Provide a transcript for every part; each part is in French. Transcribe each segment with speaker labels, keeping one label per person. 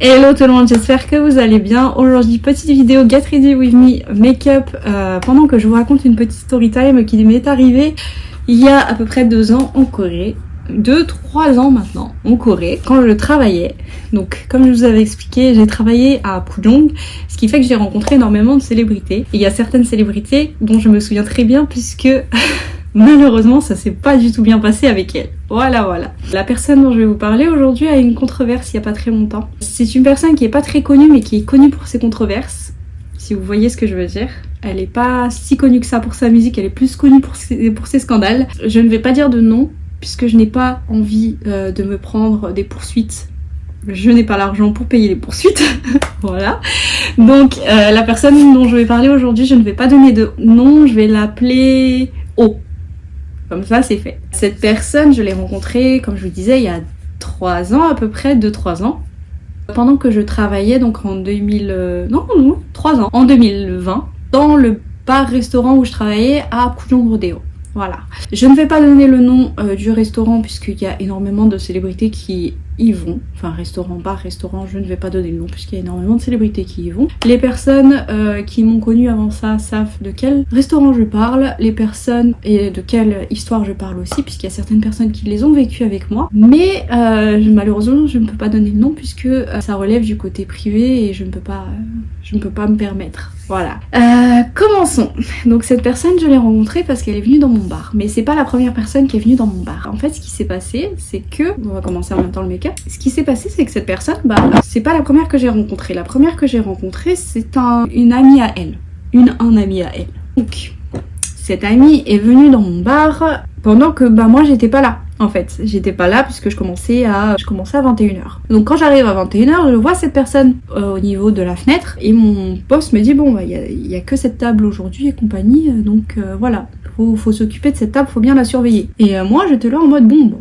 Speaker 1: Hello tout le monde, j'espère que vous allez bien. Aujourd'hui, petite vidéo Get Ready With Me Makeup pendant que je vous raconte une petite story time qui m'est arrivée il y a à peu près 2 ans en Corée. 2-3 ans maintenant en Corée, quand je travaillais. Donc comme je vous avais expliqué, j'ai travaillé à Pudong, ce qui fait que j'ai rencontré énormément de célébrités. Et il y a certaines célébrités dont je me souviens très bien puisque malheureusement ça s'est pas du tout bien passé avec elles. Voilà. La personne dont je vais vous parler aujourd'hui a eu une controverse il y a pas très longtemps. C'est une personne qui est pas très connue mais qui est connue pour ses controverses, si vous voyez ce que je veux dire. Elle est pas si connue que ça pour sa musique, elle est plus connue pour ses scandales. Je ne vais pas dire de nom puisque je n'ai pas envie de me prendre des poursuites. Je n'ai pas l'argent pour payer les poursuites. Voilà. Donc la personne dont je vais parler aujourd'hui, je ne vais pas donner de nom, je vais l'appeler O. Comme ça, c'est fait. Cette personne, je l'ai rencontrée, comme je vous disais, il y a 3 ans à peu près, 2-3 ans. Pendant que je travaillais, donc en 3 ans, en 2020, dans le bar-restaurant où je travaillais à Pudong Rodeo. Voilà. Je ne vais pas donner le nom du restaurant puisqu'il y a énormément de célébrités qui y vont. Enfin, restaurant, bar, restaurant, je ne vais pas donner le nom puisqu'il y a énormément de célébrités qui y vont. Les personnes qui m'ont connue avant ça savent de quel restaurant je parle. Les personnes et de quelle histoire je parle aussi puisqu'il y a certaines personnes qui les ont vécues avec moi. Mais malheureusement, je ne peux pas donner le nom puisque ça relève du côté privé et je ne peux pas me permettre. Voilà. Commençons. Donc cette personne, je l'ai rencontrée parce qu'elle est venue dans mon bar. Mais c'est pas la première personne qui est venue dans mon bar. En fait, ce qui s'est passé, c'est que... On va commencer en même temps le make-up. Ce qui s'est passé, c'est que cette personne, c'est pas la première que j'ai rencontrée. La première que j'ai rencontrée, c'est une amie à elle. Un ami à elle. Donc, cette amie est venue dans mon bar pendant que moi, j'étais pas là. En fait, j'étais pas là puisque je commençais à 21h. Donc quand j'arrive à 21h, je vois cette personne au niveau de la fenêtre et mon boss me dit bon il y a que cette table aujourd'hui et compagnie, donc voilà, faut s'occuper de cette table, faut bien la surveiller. Et moi j'étais là en mode bon,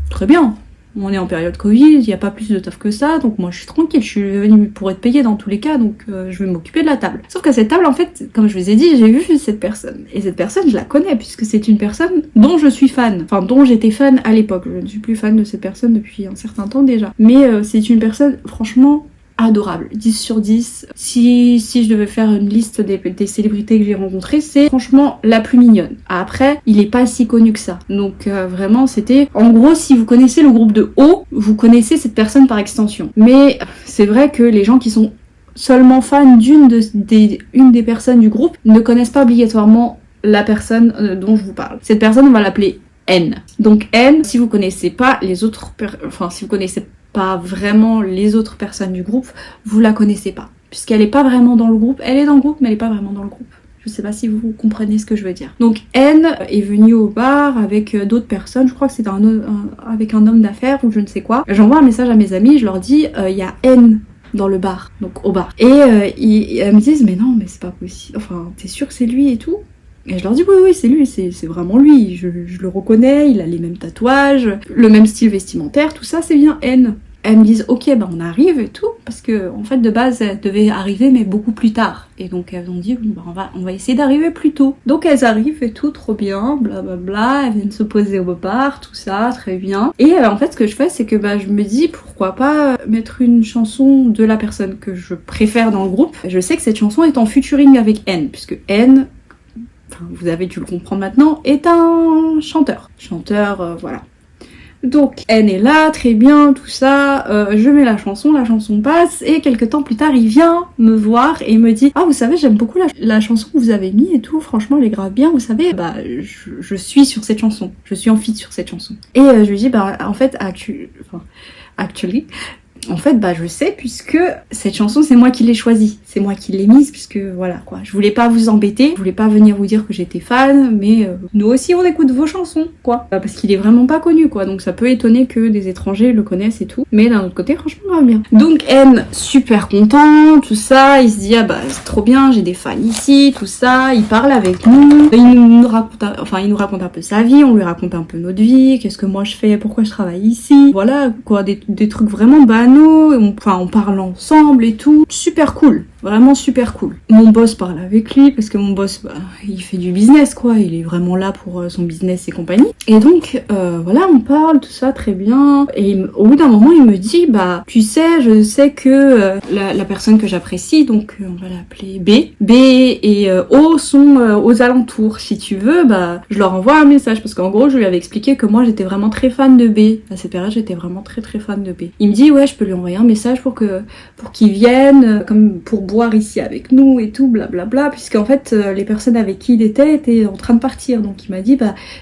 Speaker 1: très bien. On est en période Covid, il n'y a pas plus de taf que ça, donc moi je suis tranquille, je suis venue pour être payée dans tous les cas, donc je vais m'occuper de la table. Sauf qu'à cette table, en fait, comme je vous ai dit, j'ai vu cette personne. Et cette personne, je la connais, puisque c'est une personne dont je suis fan. Enfin, dont j'étais fan à l'époque. Je ne suis plus fan de cette personne depuis un certain temps déjà. Mais c'est une personne, franchement... adorable, 10 sur 10. Si je devais faire une liste des célébrités que j'ai rencontrées, c'est franchement la plus mignonne. Après, il est pas si connu que ça. Donc vraiment, c'était... En gros, si vous connaissez le groupe de O, vous connaissez cette personne par extension. Mais c'est vrai que les gens qui sont seulement fans d'une des personnes du groupe ne connaissent pas obligatoirement la personne dont je vous parle. Cette personne, on va l'appeler N. Donc N, si vous connaissez pas les autres... si vous connaissez pas vraiment les autres personnes du groupe, vous la connaissez pas. Puisqu'elle est pas vraiment dans le groupe. Elle est dans le groupe, mais elle est pas vraiment dans le groupe. Je sais pas si vous comprenez ce que je veux dire. Donc N est venue au bar avec d'autres personnes. Je crois que c'était avec un homme d'affaires ou je ne sais quoi. J'envoie un message à mes amis, je leur dis il y a N dans le bar, donc au bar. Et elles me disent mais non, mais c'est pas possible. Enfin, t'es sûre que c'est lui et tout? Et je leur dis oui c'est lui, c'est vraiment lui, je le reconnais, il a les mêmes tatouages, le même style vestimentaire, tout ça c'est bien N. Elles me disent ok on arrive et tout, parce que en fait de base elle devait arriver mais beaucoup plus tard. Et donc elles ont dit on va essayer d'arriver plus tôt. Donc elles arrivent et tout, trop bien, blablabla, elles viennent se poser au bar, tout ça, très bien. Et en fait ce que je fais c'est que je me dis pourquoi pas mettre une chanson de la personne que je préfère dans le groupe. Je sais que cette chanson est en featuring avec N, puisque N... vous avez dû le comprendre maintenant, est un chanteur. Voilà. Donc, N est là, très bien, tout ça, je mets la chanson passe, et quelques temps plus tard, il vient me voir et me dit « Ah, vous savez, j'aime beaucoup la chanson que vous avez mis et tout, franchement, elle est grave bien, vous savez, je suis sur cette chanson, je suis en feat sur cette chanson. » Et je lui dis « en fait, actually, en fait, je sais puisque cette chanson, c'est moi qui l'ai choisie. C'est moi qui l'ai mise puisque, voilà, quoi. Je voulais pas vous embêter, je voulais pas venir vous dire que j'étais fan, mais nous aussi, on écoute vos chansons, quoi. Parce qu'il est vraiment pas connu, quoi. Donc ça peut étonner que des étrangers le connaissent et tout. Mais d'un autre côté, franchement, ça va bien. Donc N, super content, tout ça. Il se dit, c'est trop bien, j'ai des fans ici, tout ça. Il parle avec nous. Il nous raconte un peu sa vie, on lui raconte un peu notre vie. Qu'est-ce que moi je fais, pourquoi je travaille ici. Voilà, quoi, des trucs vraiment banals. nous, on parle ensemble et tout. Super cool, vraiment super cool. Mon boss parle avec lui parce que mon boss, il fait du business quoi, il est vraiment là pour son business et compagnie. Et donc voilà, on parle, tout ça, très bien. Et au bout d'un moment, il me dit, tu sais, je sais que la personne que j'apprécie, donc on va l'appeler B et O sont aux alentours. Si tu veux, je leur envoie un message parce qu'en gros, je lui avais expliqué que moi, j'étais vraiment très fan de B. À cette période, j'étais vraiment très très fan de B. Il me dit, ouais, je peux lui envoyer un message pour qu'il vienne, comme pour boire ici avec nous et tout, blablabla, puisqu'en fait, les personnes avec qui il étaient en train de partir. Donc il m'a dit,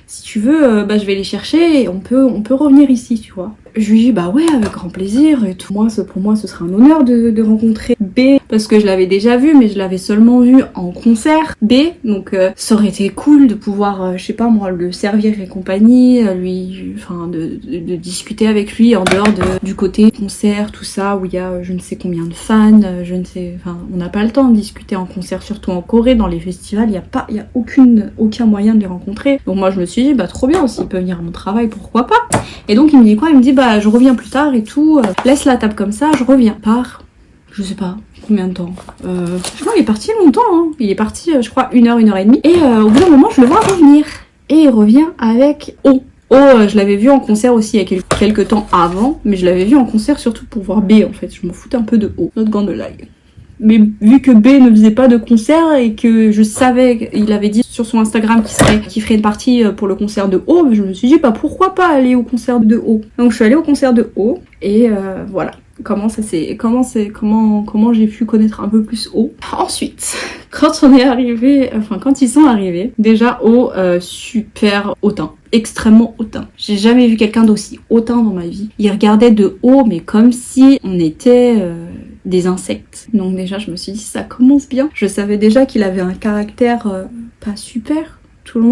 Speaker 1: si tu veux, je vais les chercher et on peut revenir ici, tu vois. Je lui dis, ouais, avec grand plaisir et tout. Pour moi, ce serait un honneur de rencontrer B, parce que je l'avais déjà vu, mais je l'avais seulement vu en concert, B. Donc, ça aurait été cool de pouvoir, je sais pas moi, le servir et compagnie, de discuter avec lui en dehors du côté concert, tout ça, où il y a je ne sais combien de fans, on n'a pas le temps de discuter en concert, surtout en Corée, dans les festivals, il y a aucun moyen de les rencontrer. Donc moi, je me suis dit, trop bien, s'il peut venir à mon travail, pourquoi pas. Et donc, il me dit quoi? Il me dit, je reviens plus tard et tout, laisse la table comme ça, je reviens. Je sais pas combien de temps. Je crois qu'il est parti longtemps, hein. Il est parti, je crois, 1 heure et demie. Et au bout d'un moment, je le vois revenir. Et il revient avec O. Je l'avais vu en concert aussi il y a quelques temps avant, mais je l'avais vu en concert surtout pour voir B, en fait. Je m'en foutais un peu de O, notre grande live. Mais vu que B ne faisait pas de concert et que je savais, il avait dit sur son Instagram qu'il ferait une partie pour le concert de O, je me suis dit pourquoi pas aller au concert de O. Donc je suis allée au concert de O et voilà. Comment j'ai pu connaître un peu plus O. Ensuite, quand ils sont arrivés, déjà O, super hautain. Extrêmement hautain. J'ai jamais vu quelqu'un d'aussi hautain dans ma vie. Il regardait de haut, mais comme si on était des insectes. Donc déjà, je me suis dit, ça commence bien. Je savais déjà qu'il avait un caractère pas super. Tout le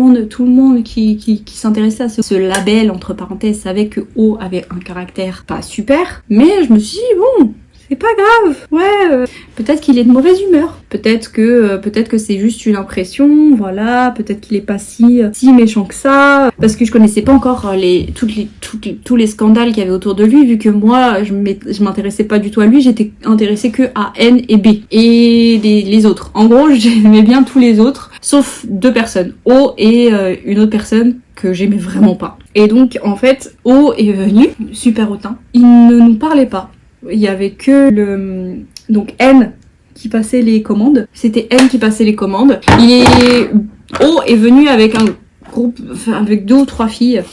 Speaker 1: monde qui s'intéressait à ce label, entre parenthèses, savait que O avait un caractère pas super. Mais je me suis dit, bon, c'est pas grave. Ouais, peut-être qu'il est de mauvaise humeur. Peut-être que c'est juste une impression, voilà. Peut-être qu'il est pas si méchant que ça. Parce que je connaissais pas encore tous les scandales qu'il y avait autour de lui, vu que moi, je m'intéressais pas du tout à lui. J'étais intéressée que à N et B. Et les autres. En gros, j'aimais bien tous les autres. Sauf 2 personnes, O et une autre personne que j'aimais vraiment pas. Et donc, en fait, O est venu, super hautain. Il ne nous parlait pas. Il y avait que donc N qui passait les commandes. C'était N qui passait les commandes. O est venu avec un groupe, avec 2 ou 3 filles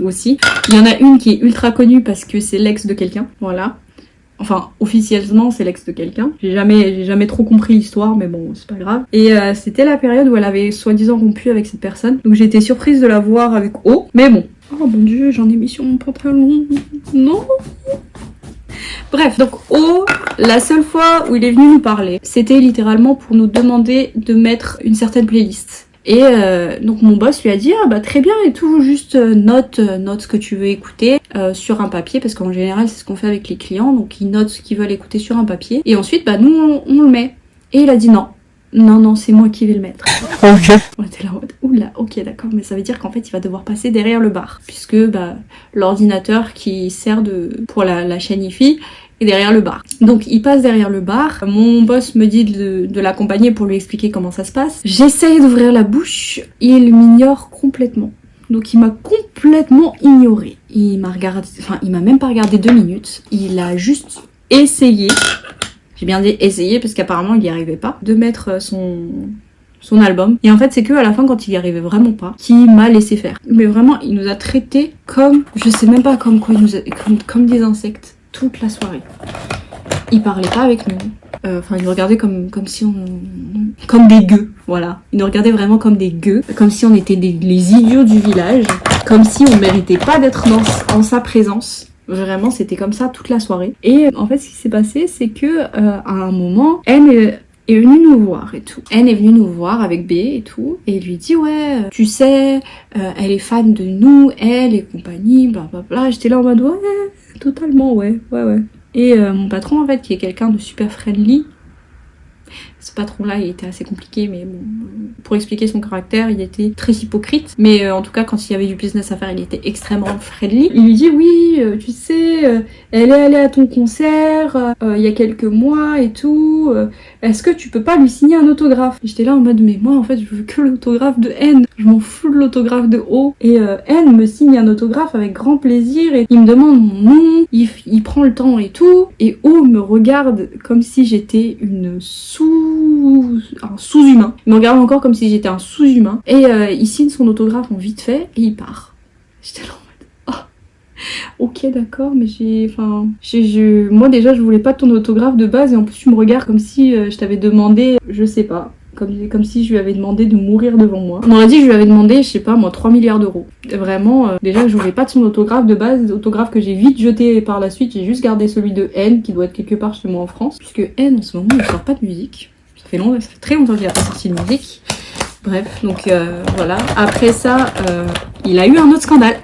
Speaker 1: aussi. Il y en a une qui est ultra connue parce que c'est l'ex de quelqu'un, voilà. Enfin, officiellement, c'est l'ex de quelqu'un. J'ai jamais trop compris l'histoire, mais bon, c'est pas grave. Et c'était la période où elle avait soi-disant rompu avec cette personne. Donc j'ai été surprise de la voir avec O. Mais bon. Oh mon dieu, j'en ai mis sur mon pantalon. Non. Bref, donc O, la seule fois où il est venu nous parler, c'était littéralement pour nous demander de mettre une certaine playlist. Et donc mon boss lui a dit très bien et tout, juste note ce que tu veux écouter sur un papier, parce qu'en général c'est ce qu'on fait avec les clients, donc ils notent ce qu'ils veulent écouter sur un papier et ensuite nous on le met. Et il a dit non, c'est moi qui vais le mettre. Ok. On était là en mode oula, ok d'accord, mais ça veut dire qu'en fait il va devoir passer derrière le bar, puisque l'ordinateur qui sert pour la chaîne IFI est derrière le bar. Donc il passe derrière le bar, mon boss me dit de l'accompagner pour lui expliquer comment ça se passe. J'essaye d'ouvrir la bouche, il m'ignore complètement. Donc il m'a complètement ignoré. Il m'a même pas regardé 2 minutes, il a juste essayé. J'ai bien dit essayer parce qu'apparemment il y arrivait pas, de mettre son album. Et en fait c'est que à la fin, quand il y arrivait vraiment pas, qu'il m'a laissé faire. Mais vraiment il nous a traités comme, je sais même pas comme quoi, comme des insectes toute la soirée. Il parlait pas avec nous. Il nous regardait comme si comme des gueux, voilà. Il nous regardait vraiment comme des gueux, comme si on était les idiots du village, comme si on méritait pas d'être en sa présence. Vraiment, c'était comme ça toute la soirée. Et en fait, ce qui s'est passé, c'est que à un moment, N est venue nous voir et tout. N est venue nous voir avec B et tout, et il lui dit ouais, tu sais, elle est fan de nous, elle et compagnie, blablabla. J'étais là en mode ouais, totalement ouais. Et mon patron en fait, qui est quelqu'un de super friendly, ce patron-là, il était assez compliqué, mais bon, pour expliquer son caractère, il était très hypocrite. Mais en tout cas, quand il y avait du business à faire, il était extrêmement friendly. Il lui dit, oui, tu sais, elle est allée à ton concert il y a quelques mois et tout. Est-ce que tu peux pas lui signer un autographe? J'étais là en mode, mais moi, en fait, je veux que l'autographe de N. Je m'en fous de l'autographe de O. Et N me signe un autographe avec grand plaisir et il me demande mon nom, il prend le temps et tout. Et O me regarde comme si j'étais un sous-humain. Il me regarde encore comme si j'étais un sous-humain. Et il signe son autographe en vite fait et il part. J'étais là en mode, oh, ok d'accord, mais moi déjà je voulais pas ton autographe de base et en plus tu me regardes comme si je t'avais demandé, je sais pas, comme si je lui avais demandé de mourir devant moi. On aurait dit que je lui avais demandé, je sais pas moi, 3 milliards d'euros. Vraiment, déjà je voulais pas de son autographe de base, autographe que j'ai vite jeté par la suite, j'ai juste gardé celui de N qui doit être quelque part chez moi en France. Puisque N en ce moment il sort pas de musique. Ça fait très longtemps qu'il a pas sorti de musique. Bref, donc voilà. Après ça, il a eu un autre scandale.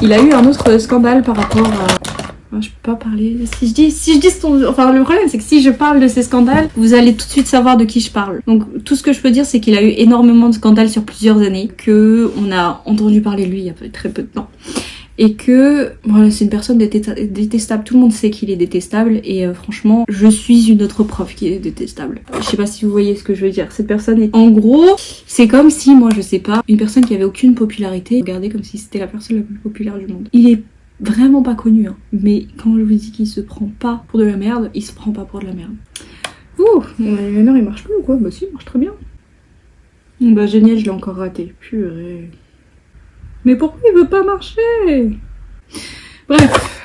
Speaker 1: Il a eu un autre scandale par rapport à... Je peux pas parler... Si je dis Enfin, le problème, c'est que si je parle de ces scandales, vous allez tout de suite savoir de qui je parle. Donc, tout ce que je peux dire, c'est qu'il a eu énormément de scandales sur plusieurs années, que on a entendu parler de lui il y a très peu de temps. Et que, voilà, c'est une personne détestable. Tout le monde sait qu'il est détestable. Et franchement, je suis une autre preuve qu'il est détestable. Je sais pas si vous voyez ce que je veux dire. Cette personne est... En gros, c'est comme si, moi, je sais pas, une personne qui avait aucune popularité, regardez comme si c'était la personne la plus populaire du monde. Il est vraiment pas connu, hein. Mais quand je vous dis qu'il se prend pas pour de la merde, il se prend pas pour de la merde. Ouh, mon eyeliner, il marche plus ou quoi? Bah si, il marche très bien. Bah génial, je l'ai encore raté. Purée. Mais pourquoi il veut pas marcher? Bref,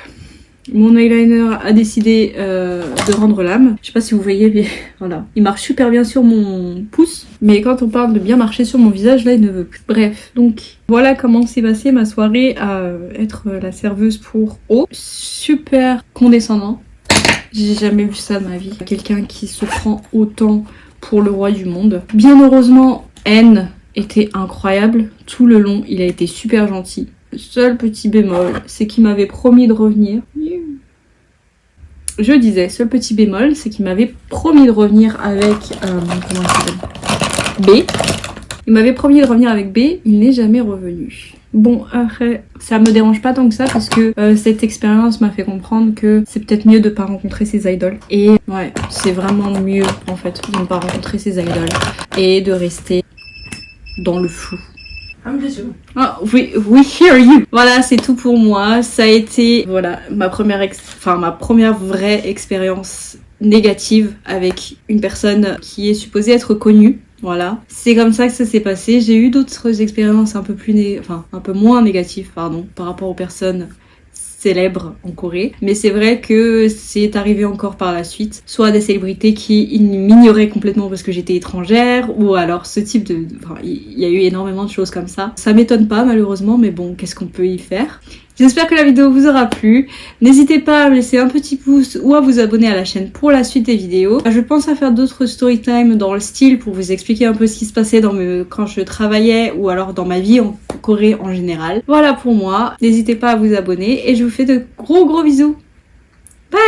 Speaker 1: mon eyeliner a décidé de rendre l'âme. Je sais pas si vous voyez, mais voilà. Il marche super bien sur mon pouce, mais quand on parle de bien marcher sur mon visage, là, il ne veut plus. Bref, donc voilà comment s'est passée ma soirée à être la serveuse pour O. Super condescendant. J'ai jamais vu ça de ma vie. Quelqu'un qui se prend autant pour le roi du monde. Bien heureusement, N était incroyable. Tout le long, il a été super gentil. Le seul petit bémol, c'est qu'il m'avait promis de revenir. Je disais, seul petit bémol, c'est qu'il m'avait promis de revenir avec... comment il s'appelle ? B. Il m'avait promis de revenir avec B, il n'est jamais revenu. Bon, après, ça me dérange pas tant que ça parce que cette expérience m'a fait comprendre que c'est peut-être mieux de pas rencontrer ses idoles. Et ouais, c'est vraiment mieux en fait de ne pas rencontrer ses idoles et de rester dans le flou. Ah, we hear you. Voilà, c'est tout pour moi. Ça a été, voilà, ma première vraie expérience négative avec une personne qui est supposée être connue. Voilà, c'est comme ça que ça s'est passé. J'ai eu d'autres expériences un peu moins négatives, par rapport aux personnes célèbres en Corée. Mais c'est vrai que c'est arrivé encore par la suite, soit des célébrités qui m'ignoraient complètement parce que j'étais étrangère, ou alors ce type de... Enfin, il y a eu énormément de choses comme ça. Ça m'étonne pas malheureusement, mais bon, qu'est-ce qu'on peut y faire ? J'espère que la vidéo vous aura plu. N'hésitez pas à me laisser un petit pouce ou à vous abonner à la chaîne pour la suite des vidéos. Je pense à faire d'autres story time dans le style pour vous expliquer un peu ce qui se passait quand je travaillais ou alors dans ma vie en Corée en général. Voilà pour moi. N'hésitez pas à vous abonner et je vous fais de gros bisous. Bye!